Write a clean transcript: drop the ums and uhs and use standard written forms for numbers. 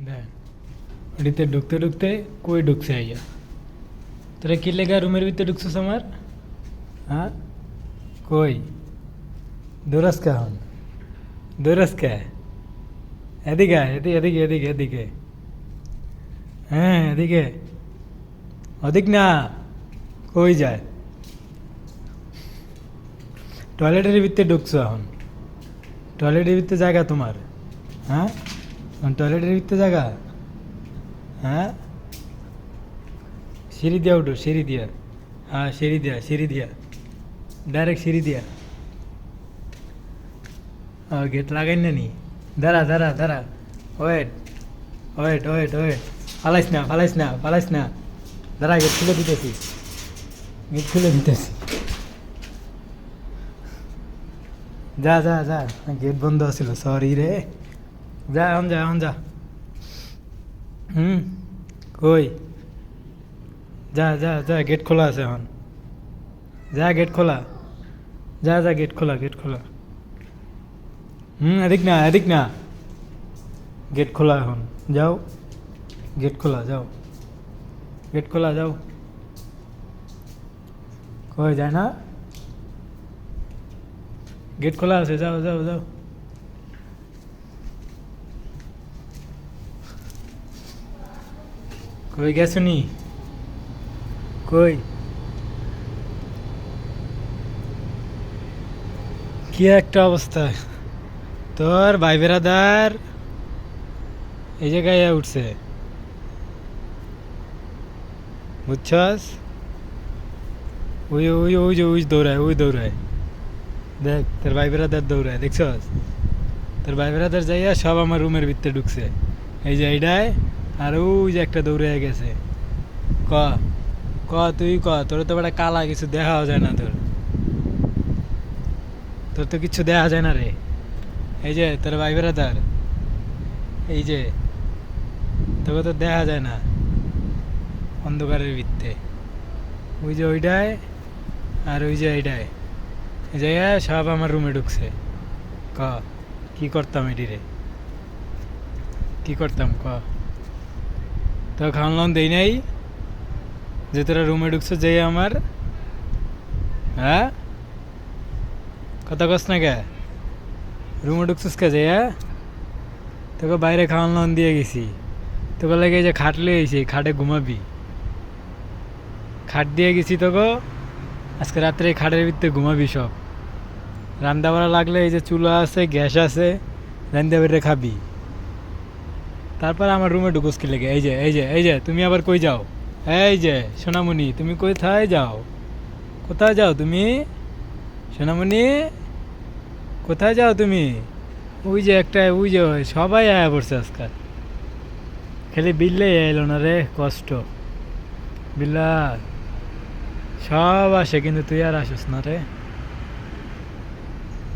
দেখ ওটিতে ঢুকতে ঢুকতে কই ঢুকছে আইয়া তোরা কি লেগা রুমের ভিতরে ঢুকছিস আমার? হ্যাঁ কই দৌড়াস কে এখন? দৌড়াস কে? এদিকে আয়, এদিকে এদিকে এদিকে। হ্যাঁ এদিকে ওদিক না, কই যায়? টয়লেটের ভিতরে ঢুকছো এখন? টয়লেটের ভিতরে জায়গা তোমার? হ্যাঁ টয়লেটের ভিতরে জায়গা? হ্যাঁ সিঁড়ি দিয়া উঠো, সিঁড়ি দিয়া। হ্যাঁ সিঁড়ি দিয়া ডাইরেক্ট সিঁড়ি দিয়া। গেট লাগাই না নি? দাঁড়া দাঁড়া দাঁড়া, ওয়েট ওয়েট ওয়েট ওয়েট, ফালাইস না ফালাইস না ফালাইস না, দাঁড়া গেট খুলে দিতেছি, গেট খুলে দিতেছি। যা যা যা, গেট বন্ধ আছিল, সরি রে। যা এখন যা এখন যা। কই? যা যা যা, গেট খোলা আছে এখন, যা গেট খোলা, যা যা গেট খোলা গেট খোলা। এদিক না এদিক না, গেট খোলা এখন, যাও গেট খোলা, যাও গেট খোলা, যাও। কই যায় না? গেট খোলা আছে, যাও যাও যাও। কই গেছো নি? কই? কি একটা অবস্থা তোর! ভাই বেরাদার এই জায়গায় উঠছে, বুঝছস? ওই ওই ওই যে ওই দৌড়ায়, ওই দৌড়ায়, দেখ তোর ভাই বেরাদার দৌড়ায়, দেখছস? তোর ভাই বেরাদার যাইয়া সব আমার রুমের ভিতরে ঢুকছে, এই যে এইটায়। আর ওই যে একটা দৌড়ে গেছে। ক ক তুই ক, তোর তো বড় কালা, কিছু দেখাও যায় না তোর, তোর তো কিছু দেখা যায় না রে। এই যে তোর ভাই বেরাদার, এই যে তোকে তো দেখা যায় না অন্ধকারের ভিত্তে। ওই যে ওইটায় আর ওই যে এইটায়, এই যে সব আমার রুমে ঢুকছে। ক কি করতাম এটি রে, কি করতাম ক? তো খাওয়ান দেই নাই যে তোরা রুমে ঢুকছো যে আমার? হ্যাঁ কথা কস না কে? রুমে ঢুকছিস কে যে? তোকে বাইরে খাওয়ান দিয়ে গেছি, তোকে লাগে যে খাট লিয়ে গেছি, খাটে ঘুমাবি, খাট দিয়ে গেছি তোকে। আজকে রাত্রে এই খাটের ভিতরে ঘুমাবি সব। রান্না বাড়া লাগলে এই যে চুলা আছে, গ্যাস আছে, রান্না বেড়ে খাবি। তারপর আমার রুমে ঢুকুস কি লেগে? এই যে এই যে এই যে, তুমি আবার কই যাও? এই যে সোনামণি, তুমি কোথায় যাও? কোথায় যাও তুমি সোনামণি? কোথায় যাও তুমি? ওই যে একটা, ওই যে সবাই আয়া পড়ছে আজকাল, খালি বিল্লে এলো না রে, কষ্ট। বিল্লা সব আসে কিন্তু তুই আর আসিস না রে।